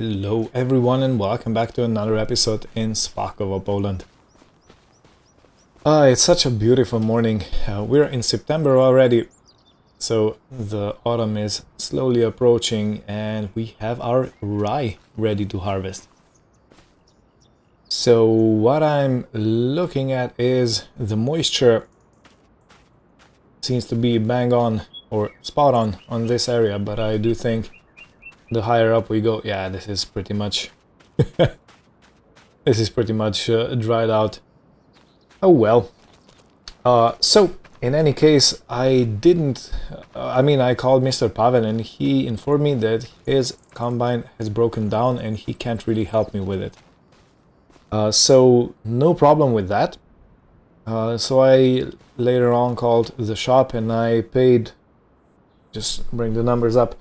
Hello everyone and welcome back to another episode in Svakovo, Poland. It's such a beautiful morning. We're in September already, so the autumn is slowly approaching and we have our rye ready to harvest. So what I'm looking at is the moisture seems to be bang on or spot on this area, but I do think the higher up we go, yeah, this is pretty much dried out. Oh well. So in any case, I called Mr. Pavel and he informed me that his combine has broken down and he can't really help me with it. So no problem with that. So I later on called the shop and I paid, just bring the numbers up,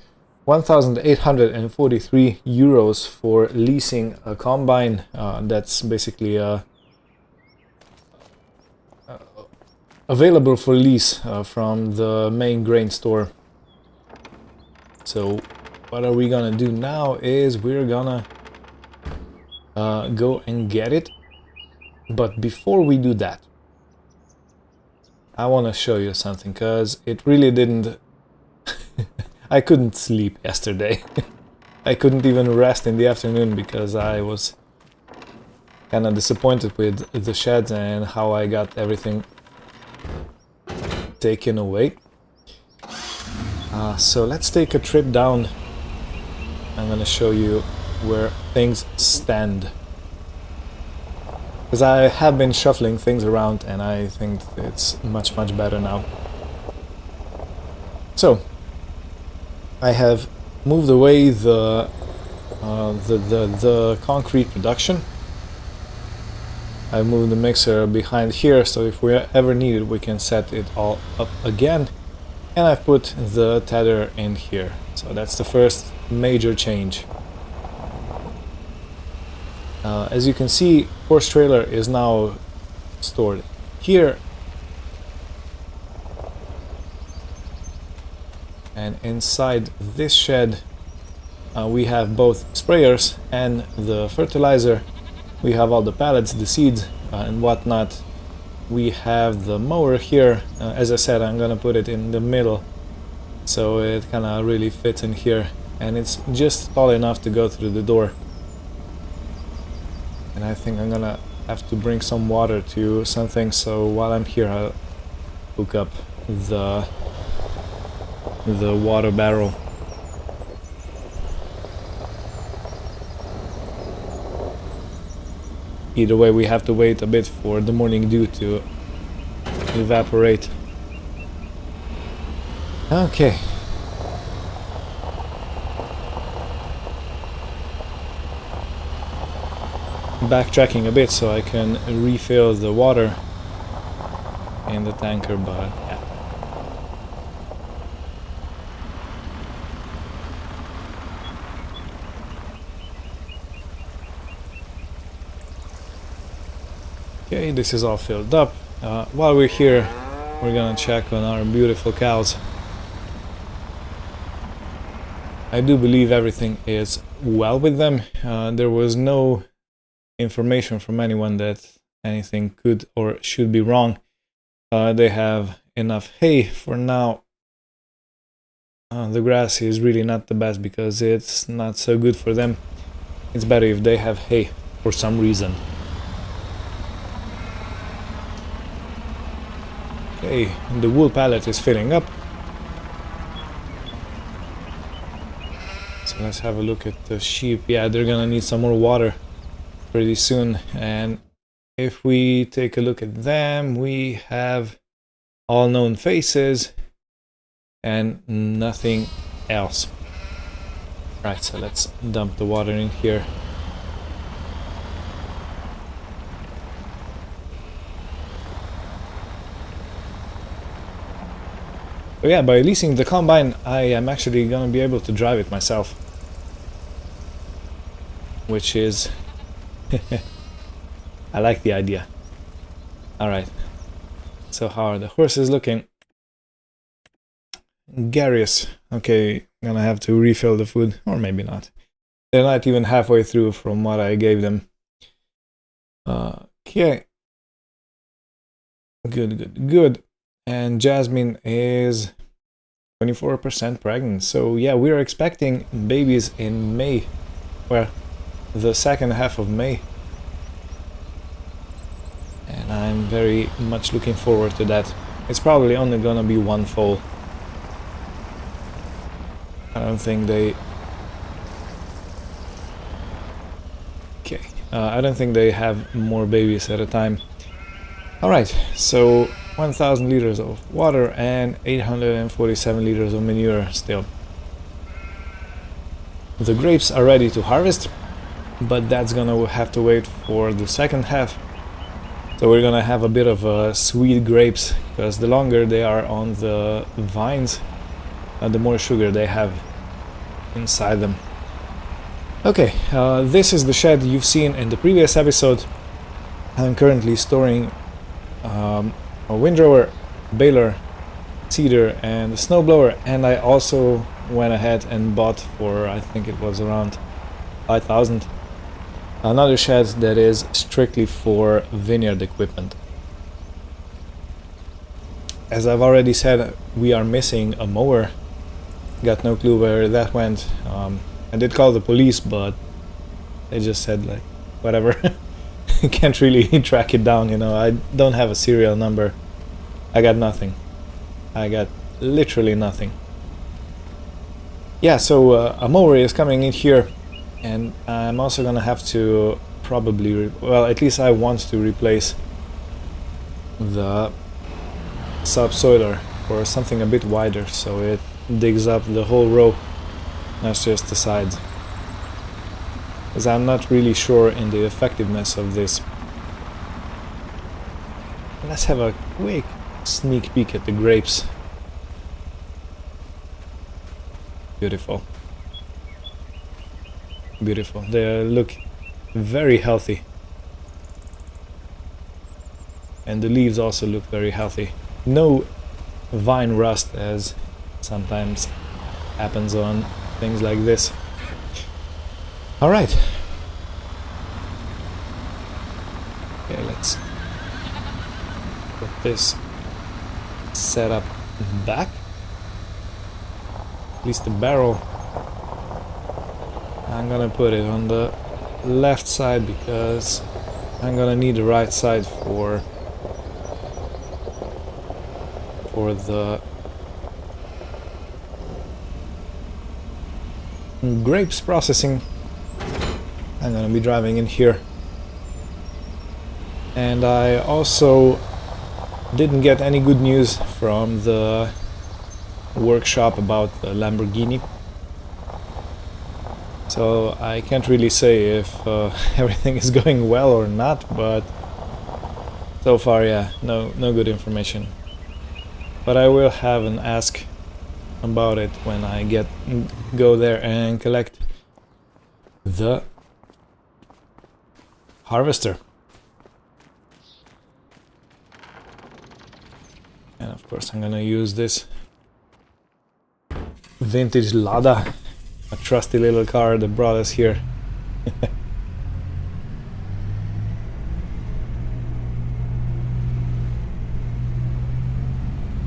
1,843 euros for leasing a combine. That's basically available for lease from the main grain store. So what are we gonna do now is we're gonna go and get it. But before we do that, I want to show you something, because it really didn't I couldn't sleep yesterday. I couldn't even rest in the afternoon because I was kind of disappointed with the sheds and how I got everything taken away. So let's take a trip down. I'm gonna show you where things stand. Because I have been shuffling things around and I think it's much better now. So I have moved away the concrete production. I moved the mixer behind here, so if we ever need it, we can set it all up again. And I've put the tether in here. So that's the first major change. As you can see, horse trailer is now stored here. And inside this shed we have both sprayers and the fertilizer. We have all the pallets, the seeds and whatnot. We have the mower here. As I said, I'm gonna put it in the middle so it kind of really fits in here, and it's just tall enough to go through the door. And I think I'm gonna have to bring some water to something, so while I'm here I'll hook up the water barrel. Either way, we have to wait a bit for the morning dew to evaporate. Okay. Backtracking a bit so I can refill the water in the tanker, but yeah. Okay, this is all filled up. While we're here, we're gonna check on our beautiful cows. I do believe everything is well with them. There was no information from anyone that anything could or should be wrong. They have enough hay for now. The grass is really not the best because it's not so good for them. It's better if they have hay for some reason. Okay, the wool pallet is filling up. So let's have a look at the sheep. Yeah, they're gonna need some more water pretty soon. And if we take a look at them, we have all known faces and nothing else. Right, so let's dump the water in here. So yeah, by leasing the combine, I am actually gonna be able to drive it myself, which is I like the idea. Alright, so how are the horses looking? Garius. Okay, gonna have to refill the food, or maybe not. They're not even halfway through from what I gave them. Okay. Good. And Jasmine is 24% pregnant. So yeah, we're expecting babies in May. Well, the second half of May. And I'm very much looking forward to that. It's probably only gonna be one foal. I don't think they... Okay. I don't think they have more babies at a time. Alright, so 1000 liters of water and 847 liters of manure still. The grapes are ready to harvest, but that's gonna have to wait for the second half. So we're gonna have a bit of sweet grapes, because the longer they are on the vines, the more sugar they have inside them. Okay, this is the shed you've seen in the previous episode. I'm currently storing a windrower, baler, seeder and a snowblower, and I also went ahead and bought for, I think it was around 5,000, another shed that is strictly for vineyard equipment. As I've already said, we are missing a mower. Got no clue where that went. I did call the police, but they just said like, whatever. Can't really track it down, you know. I don't have a serial number. I got nothing. I got literally nothing. Yeah, so a mower is coming in here, and I'm also gonna have to probably, well, at least I want to replace the subsoiler for something a bit wider, so it digs up the whole row, not just the sides. Because I'm not really sure in the effectiveness of this. Let's have a quick sneak peek at the grapes. Beautiful. Beautiful. They look very healthy. And the leaves also look very healthy. No vine rust, as sometimes happens on things like this. Alright. Okay, let's put this setup back. At least the barrel. I'm gonna put it on the left side because I'm gonna need the right side for the grapes processing. I'm gonna be driving in here. And I also didn't get any good news from the workshop about the Lamborghini. So I can't really say if everything is going well or not, but so far, yeah, no good information. But I will have an ask about it when I go there and collect the harvester. And of course I'm gonna use this vintage Lada, a trusty little car that brought us here.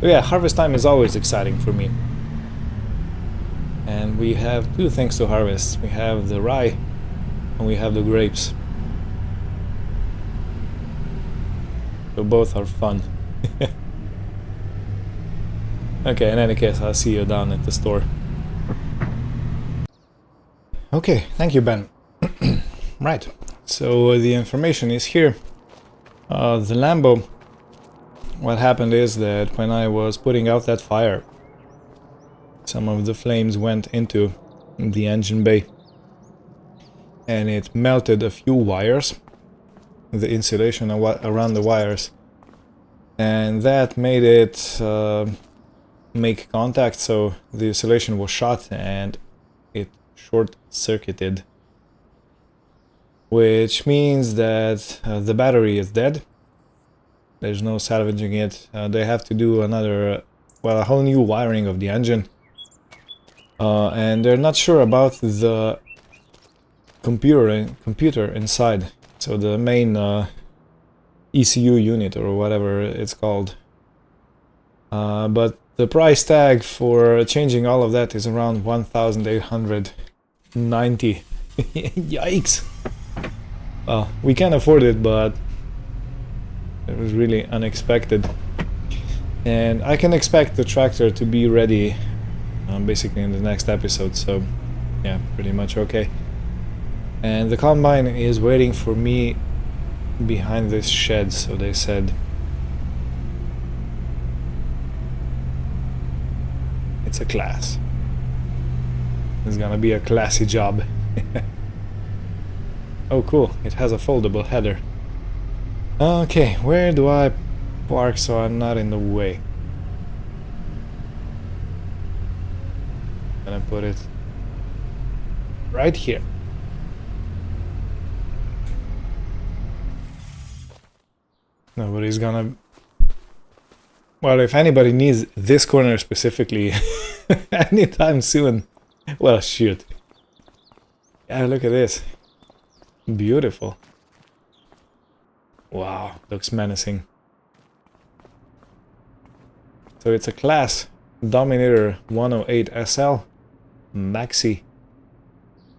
Yeah, harvest time is always exciting for me. And we have two things to harvest. We have the rye and we have the grapes. So both are fun. Okay, in any case, I'll see you down at the store. Okay, thank you, Ben. Right, so the information is here. The Lambo, what happened is that when I was putting out that fire, some of the flames went into the engine bay and it melted a few wires, the insulation around the wires, and that made it make contact, so the insulation was shot and it short-circuited, which means that the battery is dead. There's no salvaging it. They have to do another, well, a whole new wiring of the engine, and they're not sure about the computer inside. So the main ECU unit or whatever it's called. But the price tag for changing all of that is around 1,890. Yikes! Well, we can afford it, but it was really unexpected. And I can expect the tractor to be ready basically in the next episode, so yeah, pretty much okay. And the combine is waiting for me behind this shed, so they said. It's a class. It's gonna be a classy job. Oh cool, it has a foldable header. Okay, where do I park so I'm not in the way? Gonna put it right here. Nobody's gonna... Well, if anybody needs this corner specifically anytime soon, well, shoot. Yeah, look at this. Beautiful. Wow, looks menacing. So it's a class Dominator 108 SL Maxi.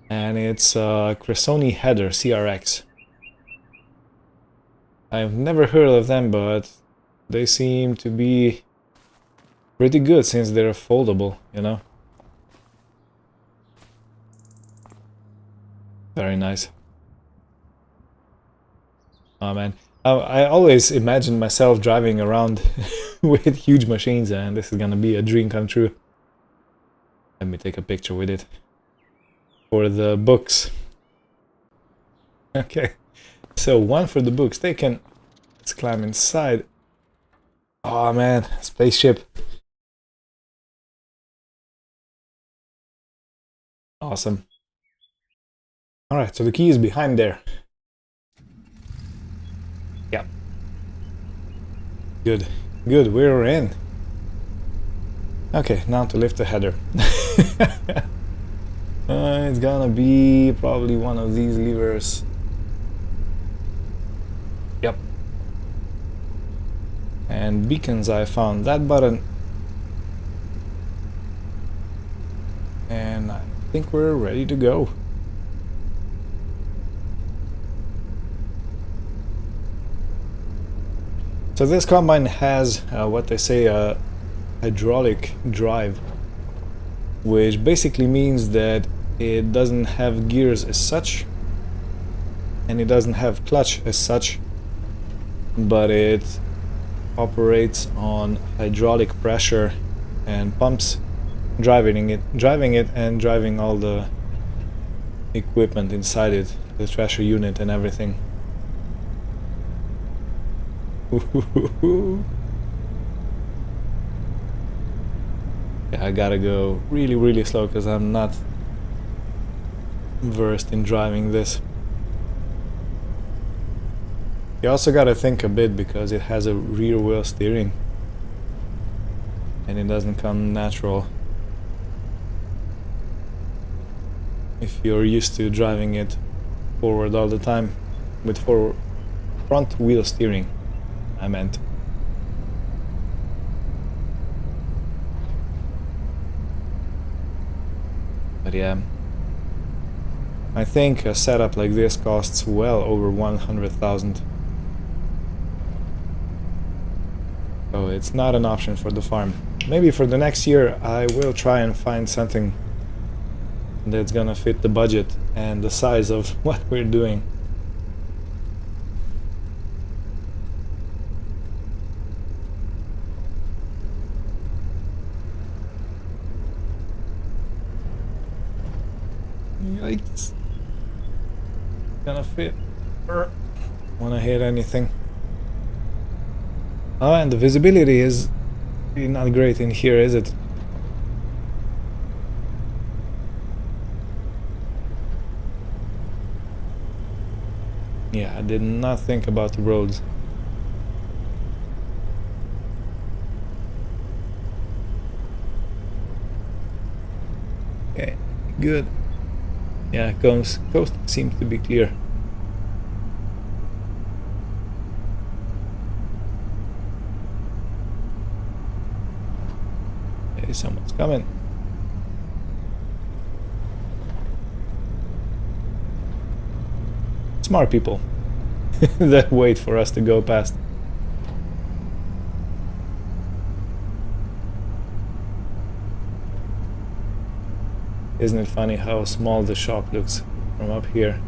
And it's a Cressoni header CRX. I've never heard of them, but they seem to be pretty good since they're foldable, you know? Very nice. Oh man, I always imagine myself driving around with huge machines, and this is gonna be a dream come true. Let me take a picture with it for the books. Okay, so one for the books. Let's climb inside. Oh man, spaceship. Awesome. Alright, so the key is behind there. Yeah. Good. Good, we're in. Okay, now to lift the header. It's gonna be probably one of these levers. Yep. And beacons, I found that button. And I think we're ready to go. So this combine has what they say a hydraulic drive, which basically means that it doesn't have gears as such, and it doesn't have clutch as such, but it operates on hydraulic pressure and pumps, driving it and driving all the equipment inside it, the thresher unit and everything. Yeah, I gotta go really slow because I'm not versed in driving this. You also gotta think a bit because it has a rear wheel steering and it doesn't come natural if you're used to driving it forward all the time with front wheel steering, I meant. But yeah, I think a setup like this costs well over 100,000. So it's not an option for the farm. Maybe for the next year I will try and find something that's gonna fit the budget and the size of what we're doing. Yikes. Gonna fit. Wanna hit anything. Oh, and the visibility is really not great in here, is it? Yeah, I did not think about the roads. Okay, good. Yeah, coast seems to be clear. Hey, someone's coming. Smart people that wait for us to go past. Isn't it funny how small the shop looks from up here?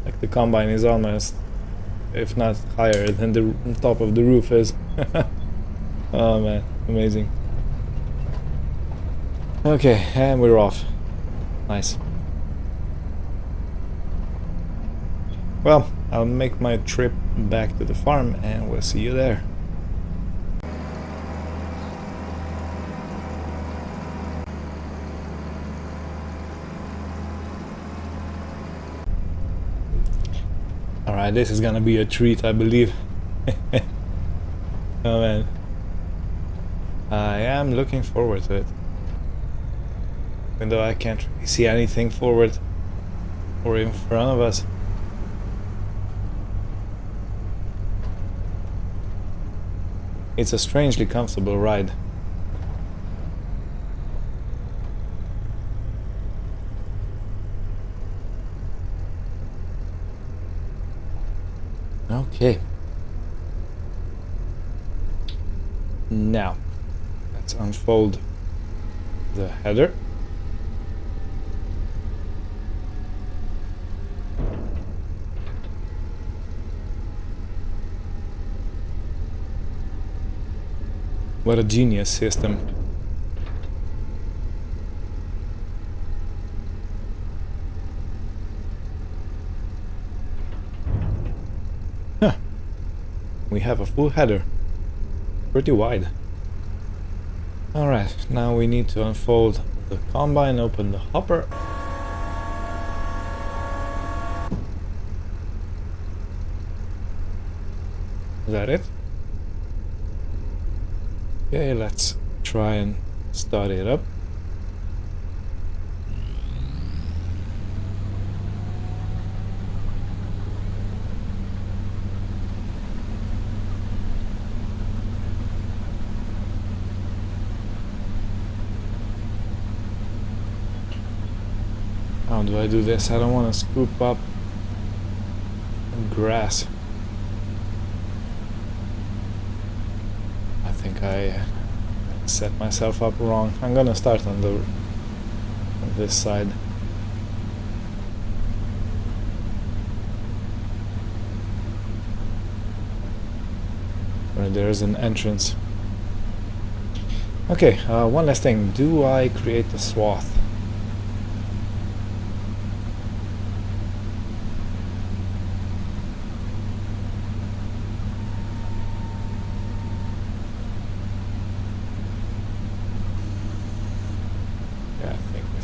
Like the combine is almost, if not higher than the top of the roof is. Oh man, amazing. Okay, and we're off. Nice. Well, I'll make my trip back to the farm and we'll see you there. Alright, this is gonna be a treat, I believe. Oh man. I am looking forward to it. Even though I can't really see anything forward or in front of us. It's a strangely comfortable ride. Okay. Now, let's unfold the header. What a genius system. Huh. We have a full header. Pretty wide. Alright, now we need to unfold the combine, open the hopper. Is that it? Okay, let's try and start it up. How do I do this? I don't want to scoop up grass. I think I set myself up wrong. I'm gonna start on this side. Where there's an entrance. Okay, one last thing. Do I create a swath?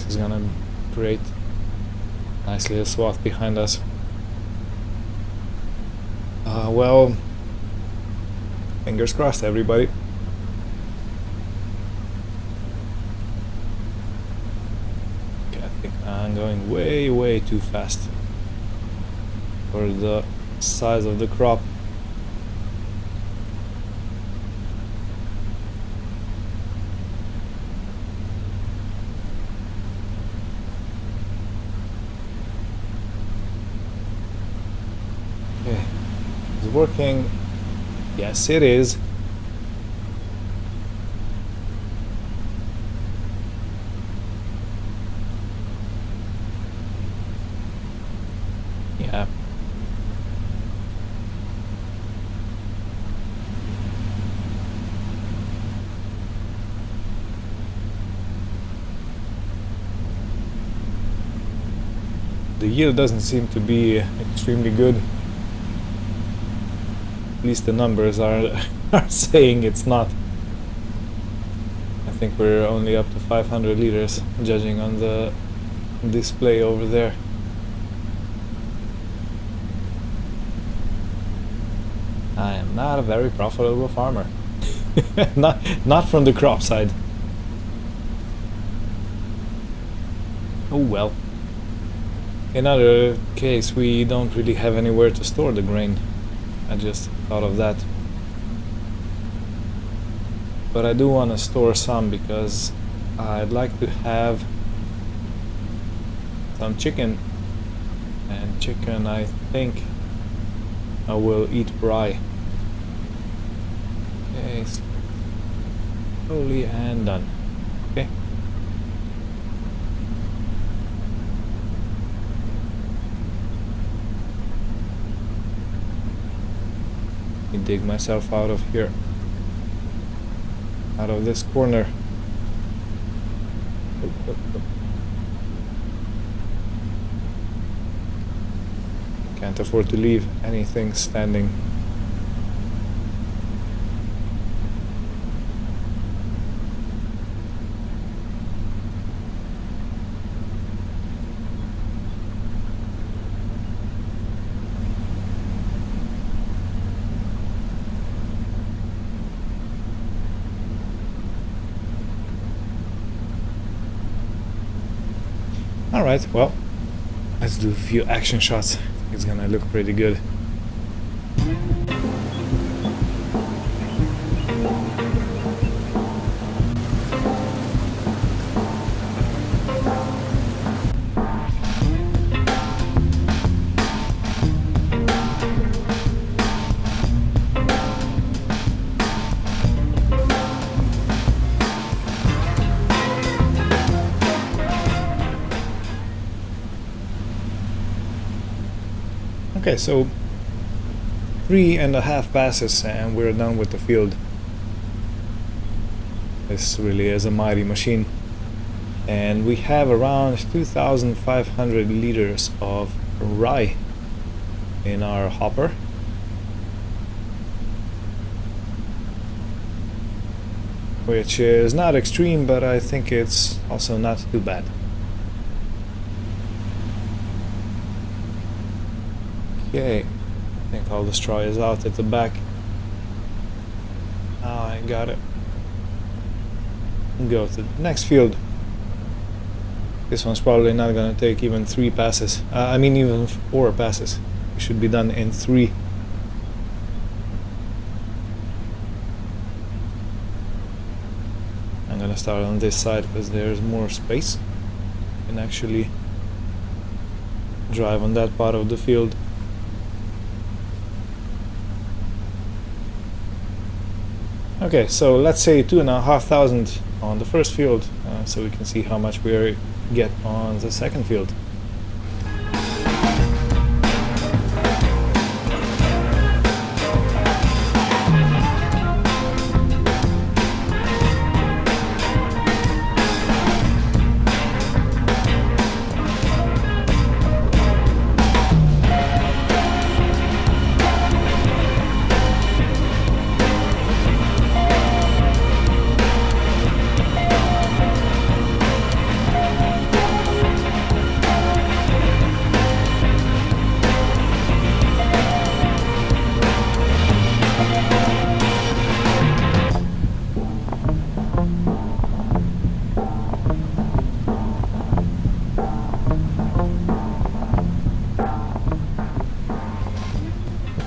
Is gonna create a nice little swath behind us. Well, fingers crossed, everybody. Okay, I think I'm going way too fast for the size of the crop. Working? Yes, it is. Yeah. The yield doesn't seem to be extremely good. At least the numbers are saying it's not. I think we're only up to 500 liters, judging on the display over there. I am not a very profitable farmer. not from the crop side. Oh well. In other case, we don't really have anywhere to store the grain. I just thought of that. But I do want to store some because I'd like to have some chicken. And chicken, I think I will eat rye. Okay, slowly and done. Okay. Let me dig myself out of here. Out of this corner. Can't afford to leave anything standing. Alright, well, let's do a few action shots. I think it's gonna look pretty good. Okay, so 3.5 passes and we're done with the field. This really is a mighty machine. And we have around 2,500 liters of rye in our hopper. Which is not extreme, but I think it's also not too bad. Okay, I think all the straw is out at the back. Now I got it. Go to the next field. This one's probably not gonna take even 3 passes. I mean even 4 passes. We should be done in 3. I'm gonna start on this side because there's more space. You can actually drive on that part of the field. Okay, so let's say 2,500 on the first field, so we can see how much we get on the second field.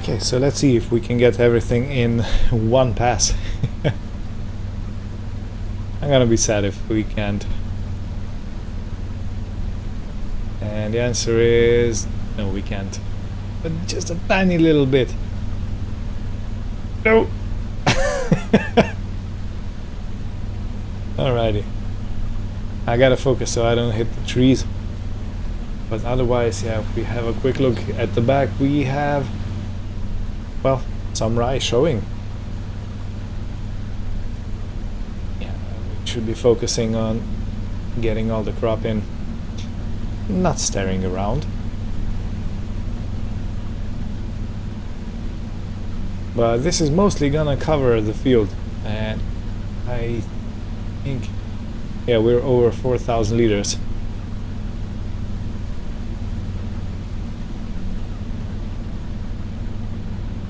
Okay, so let's see if we can get everything in one pass. I'm gonna be sad if we can't. And the answer is no, we can't. But just a tiny little bit. No! Alrighty. I gotta focus so I don't hit the trees. But otherwise, yeah, if we have a quick look at the back, we have, well, some rye showing. Yeah, we should be focusing on getting all the crop in, not staring around. But this is mostly gonna cover the field, and I think, yeah, we're over 4,000 liters.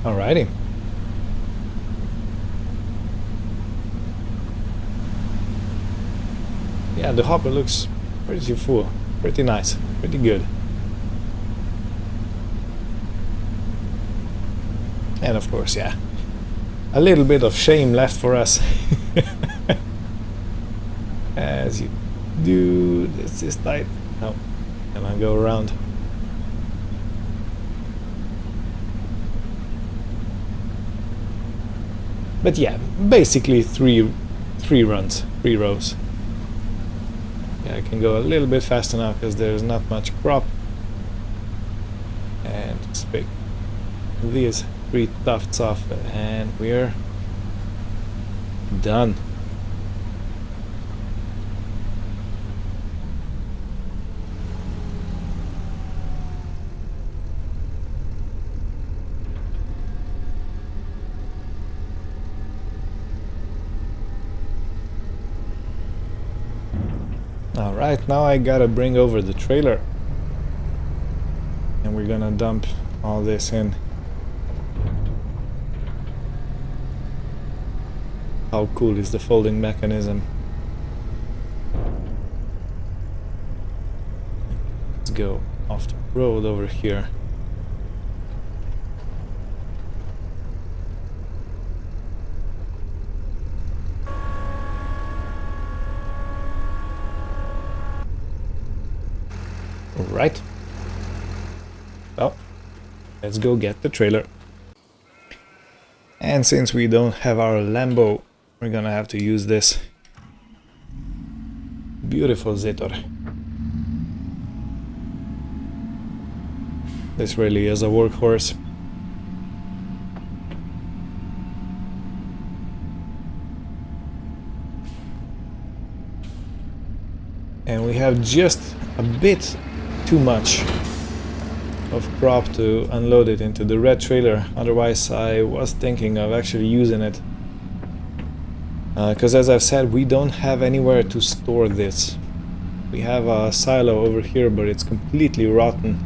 Alrighty. Yeah, the hopper looks pretty full. Pretty nice, pretty good. And of course, yeah, a little bit of shame left for us. As you do, this is tight. No, can I go around? But yeah, basically three rows. Yeah, I can go a little bit faster now because there's not much crop. And just pick these 3 tufts off, and we're done. Alright, now I gotta bring over the trailer. And we're gonna dump all this in. How cool is the folding mechanism? Let's go off the road over here. Right. Well, let's go get the trailer. And since we don't have our Lambo, we're gonna have to use this beautiful Zetor. This really is a workhorse. And we have just a bit too much of crop to unload it into the red trailer. Otherwise, I was thinking of actually using it. Because as I've said, we don't have anywhere to store this. We have a silo over here, but it's completely rotten.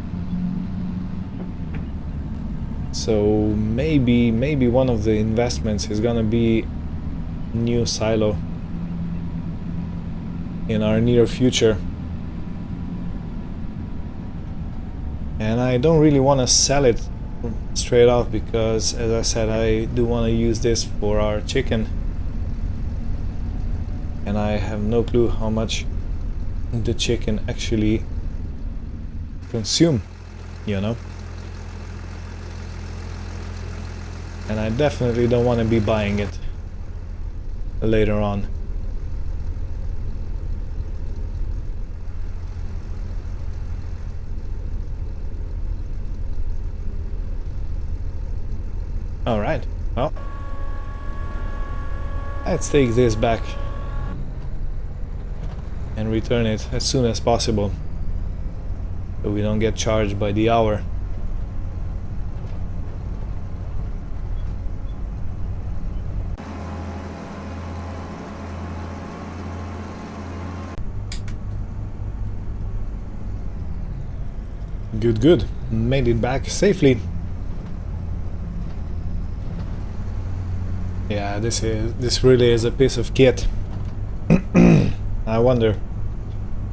So maybe one of the investments is gonna be a new silo in our near future. And I don't really want to sell it straight off because, as I said, I do want to use this for our chicken. And I have no clue how much the chicken actually consume, you know? And I definitely don't want to be buying it later on. Alright, well, let's take this back and return it as soon as possible so we don't get charged by the hour. Good, made it back safely. Yeah, this really is a piece of kit. I wonder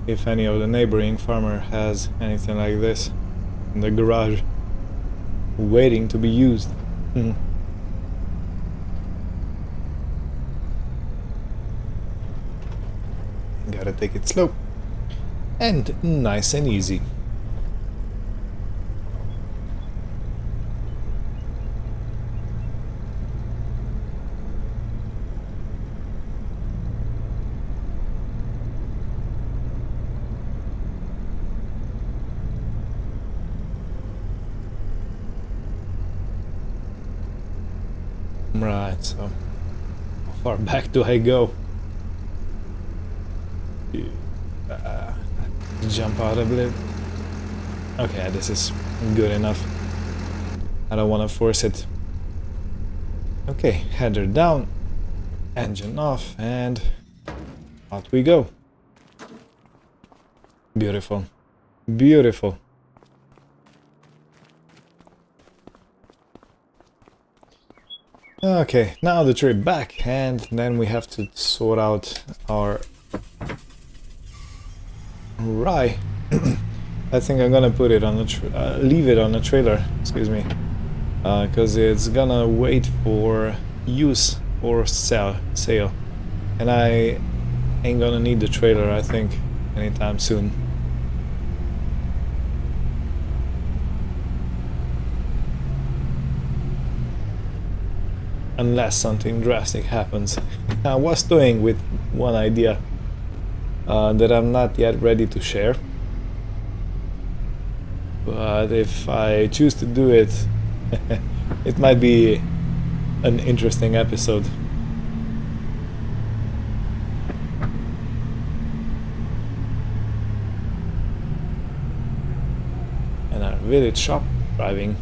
if any of the neighboring farmer has anything like this in the garage, waiting to be used. Gotta take it slow and nice and easy. Right, so how far back do I go? Jump out a bit. Okay, this is good enough. I don't want to force it. Okay, header down, engine off, and out we go. Beautiful, beautiful. Okay, now the trip back, and then we have to sort out our rye I think I'm gonna put it on the leave it on the trailer, excuse me, because it's gonna wait for use or sale, and I ain't gonna need the trailer, I think, anytime soon. Unless something drastic happens. I was toying with one idea that I'm not yet ready to share. But if I choose to do it, it might be an interesting episode. And our village shop driving.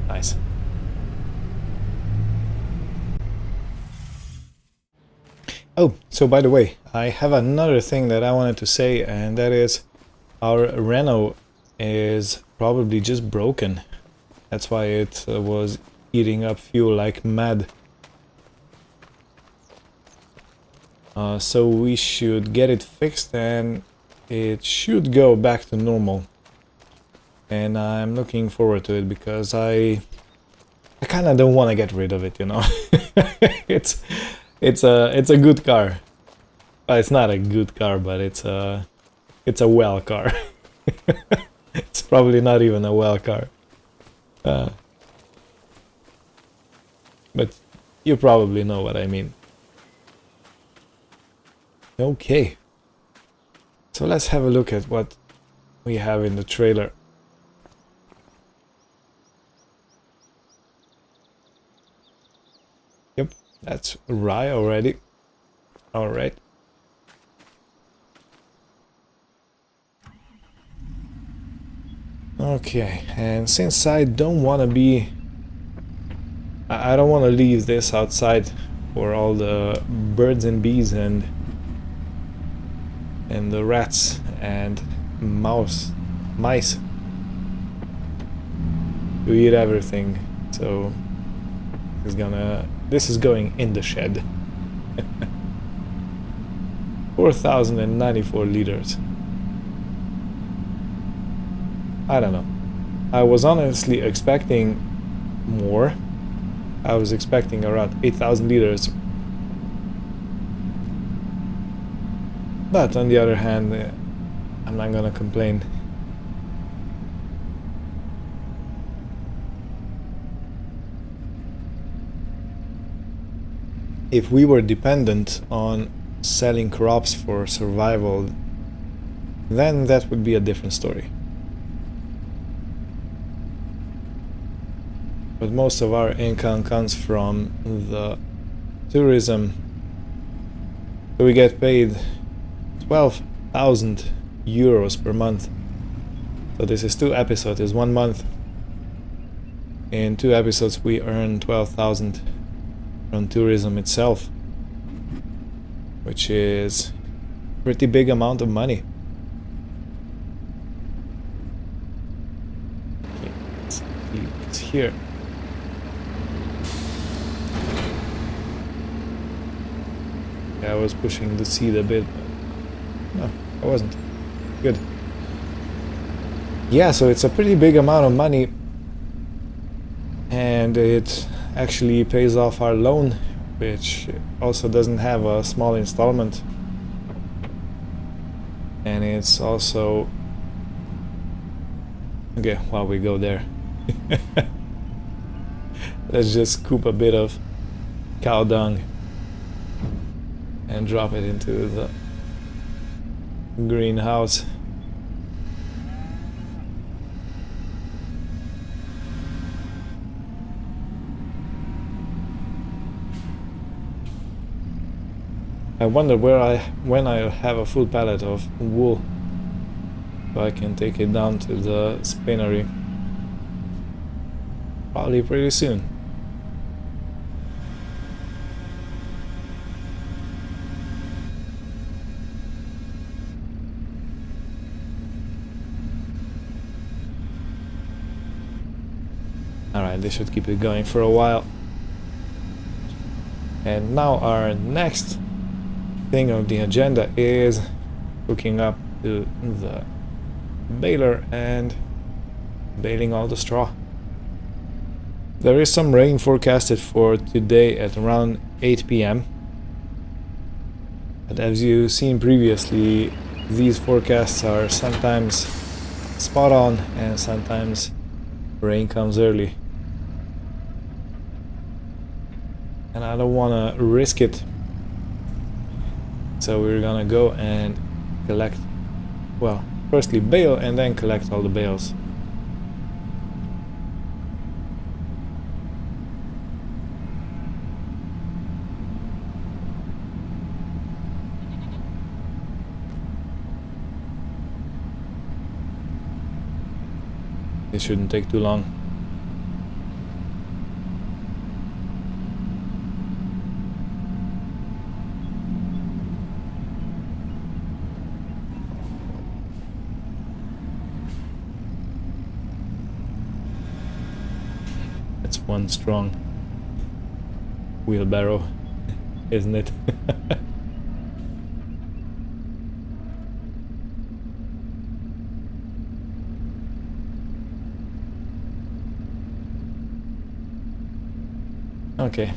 Nice. Oh, so by the way, I have another thing that I wanted to say, and that is our Renault is probably just broken. That's why it was eating up fuel like mad. So we should get it fixed and it should go back to normal. And I'm looking forward to it because I kind of don't want to get rid of it, you know. It's a good car. Well, it's not a good car, but it's a well car. It's probably not even a well car. But you probably know what I mean. Okay. So let's have a look at what we have in the trailer. Yep, that's rye already. Alright. Okay, and since I don't want to be... I don't want to leave this outside for all the birds and bees and the rats and mice to eat everything. So this is going in the shed. 4,094 liters. I don't know. I was honestly expecting more. I was expecting around 8,000 liters. But on the other hand, I'm not gonna complain. If we were dependent on selling crops for survival, then that would be a different story. But most of our income comes from the tourism. So we get paid 12,000 euros per month. So this is 2 episodes, is 1 month. In 2 episodes we earn 12,000 from tourism itself, which is a pretty big amount of money. Okay, let's see what's here. I was pushing the seat a bit, but no, I wasn't. Good. Yeah, so it's a pretty big amount of money, and it actually pays off our loan, which also doesn't have a small installment. And it's also... Okay, while we go there, let's just scoop a bit of cow dung and drop it into the greenhouse. I wonder when I'll have a full pallet of wool, so I can take it down to the spinnery. Probably pretty soon. Alright, they should keep it going for a while. And now our next thing on the agenda is hooking up to the baler and baling all the straw. There is some rain forecasted for today at around 8 p.m. But as you've seen previously, these forecasts are sometimes spot on and sometimes rain comes early. And I don't want to risk it. So we're gonna go and collect, well, firstly bale and then collect all the bales. It shouldn't take too long. It's one strong wheelbarrow, isn't it? Okay,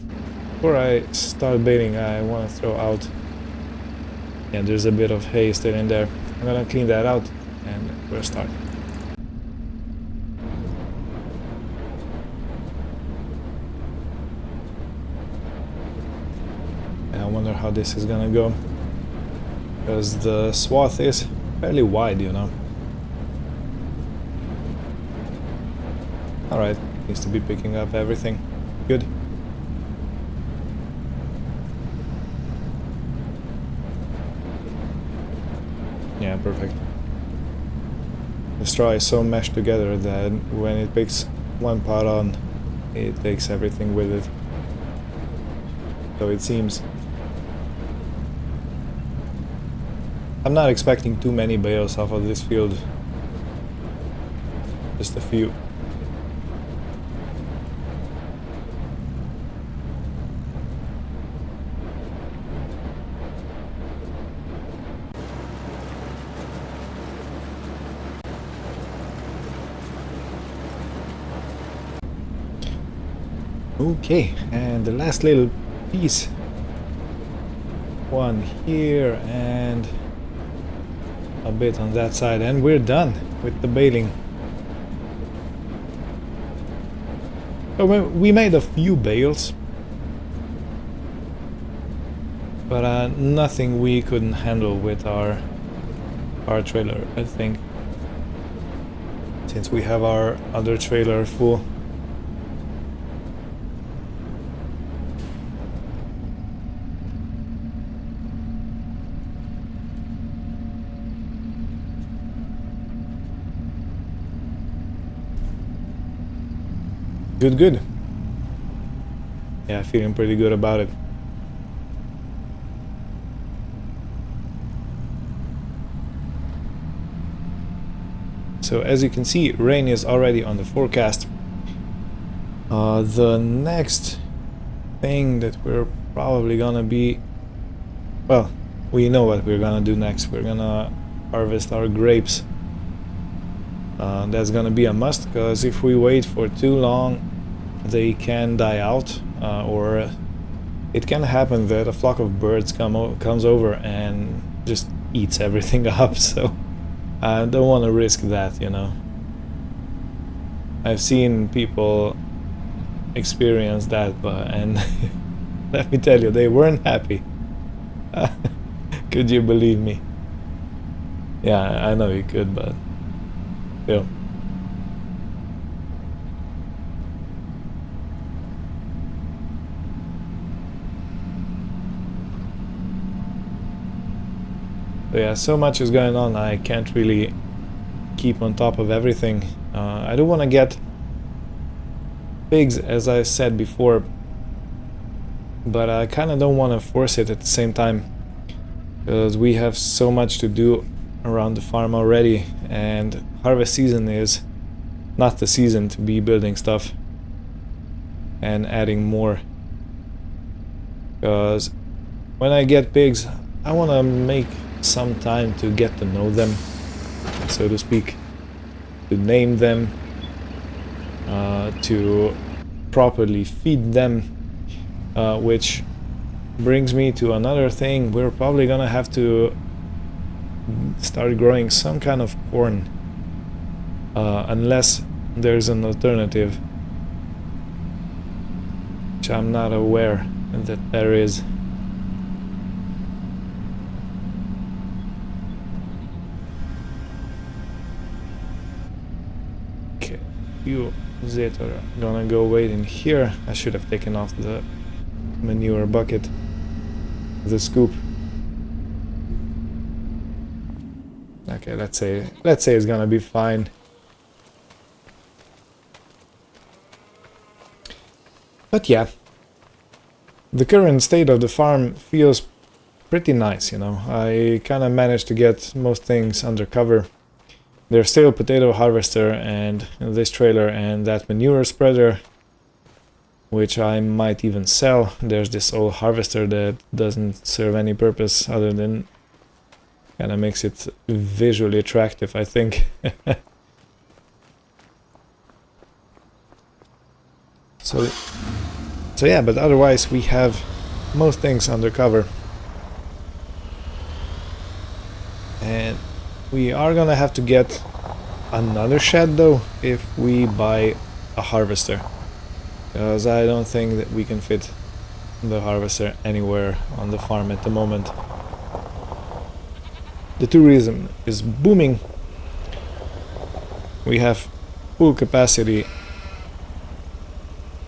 before I start baling, I want to throw out, yeah, there's a bit of hay still in there. I'm gonna clean that out and we'll start. And I wonder how this is gonna go, because the swath is fairly wide, you know. Alright, seems to be picking up everything. Good. Yeah, perfect. The straw is so meshed together that when it picks one part on, it takes everything with it. So it seems. I'm not expecting too many bales off of this field. Just a few. Okay, and the last little piece. One here and a bit on that side, and we're done with the baling. So we made a few bales, but nothing we couldn't handle with our trailer, I think, since we have our other trailer full. Good. Yeah, feeling pretty good about it. So as you can see, rain is already on the forecast. The next thing that we're probably gonna be... Well, we know what we're gonna do next. We're gonna harvest our grapes. That's gonna be a must, because if we wait for too long, they can die out, or it can happen that a flock of birds comes over and just eats everything up. So I don't want to risk that, you know. I've seen people experience that, and let me tell you, they weren't happy. Could you believe me? Yeah, I know you could, but still. So yeah, so much is going on, I can't really keep on top of everything. I do want to get pigs, as I said before, but I kind of don't want to force it at the same time, because we have so much to do around the farm already, and harvest season is not the season to be building stuff and adding more. Because when I get pigs, I want to make some time to get to know them, so to speak. to name them, to properly feed them, which brings me to another thing. We're probably gonna have to start growing some kind of corn, unless there's an alternative, which I'm not aware that there is. Okay, you Zit are gonna go wait in here. I should have taken off the manure bucket, the scoop. Okay, let's say it's gonna be fine. But yeah, the current state of the farm feels pretty nice, you know. I kind of managed to get most things under cover. There's still potato harvester and this trailer and that manure spreader, which I might even sell. There's this old harvester that doesn't serve any purpose other than kind of makes it visually attractive, I think. So yeah, but otherwise we have most things under cover. And we are gonna have to get another shed though if we buy a harvester, because I don't think that we can fit the harvester anywhere on the farm at the moment. The tourism is booming. We have full capacity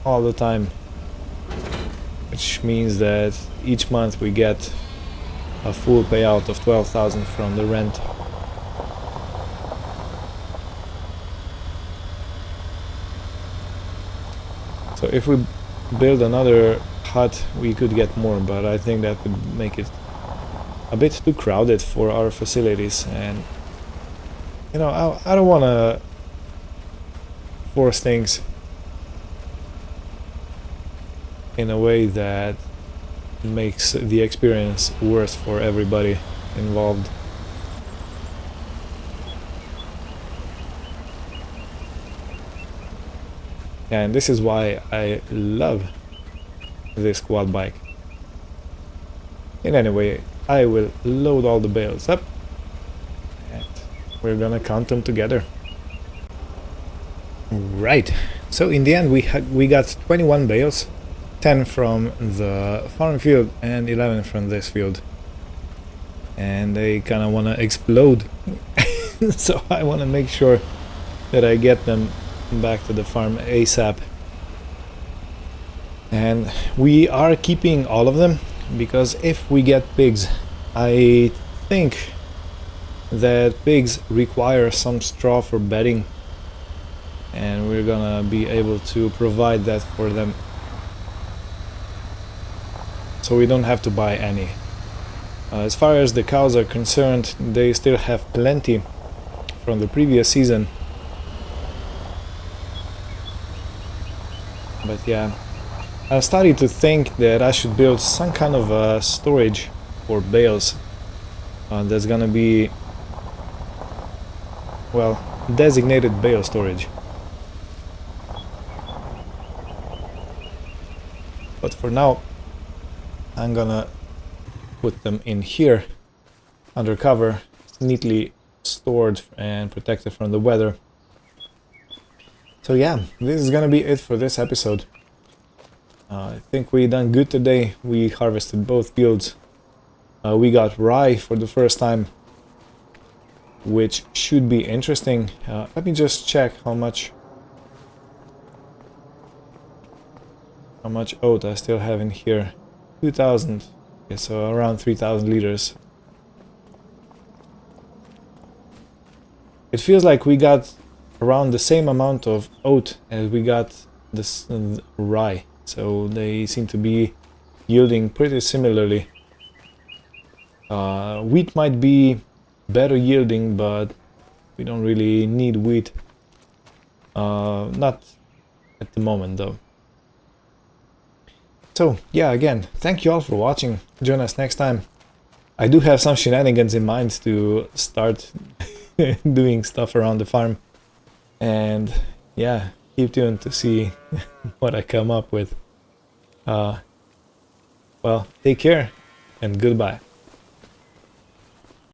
all the time, which means that each month we get a full payout of 12,000 from the rent. So if we build another hut, we could get more, but I think that would make it a bit too crowded for our facilities, and you know, I don't want to force things in a way that makes the experience worse for everybody involved. And this is why I love this quad bike. In any way, I will load all the bales up and we're gonna count them together. Right, so in the end we got 21 bales, 10 from the farm field and 11 from this field. And they kind of want to explode. So I want to make sure that I get them back to the farm ASAP. And we are keeping all of them, because if we get pigs, I think that pigs require some straw for bedding, and we're gonna be able to provide that for them, so we don't have to buy any. As far as the cows are concerned, they still have plenty from the previous season. But yeah, I started to think that I should build some kind of a storage for bales that's gonna be, well, designated bale storage. But for now, I'm gonna put them in here under cover, neatly stored and protected from the weather. So yeah, this is gonna be it for this episode. I think we done good today. We harvested both fields. We got rye for the first time, which should be interesting. Let me just check how much oat I still have in here. 2,000. Okay, so around 3,000 liters. It feels like we got around the same amount of oat as we got this rye, so they seem to be yielding pretty similarly. Wheat might be better yielding, but we don't really need wheat. Not at the moment though. So yeah, again, thank you all for watching. Join us next time. I do have some shenanigans in mind to start doing stuff around the farm. And yeah, keep tuned to see what I come up with. Well, take care and goodbye.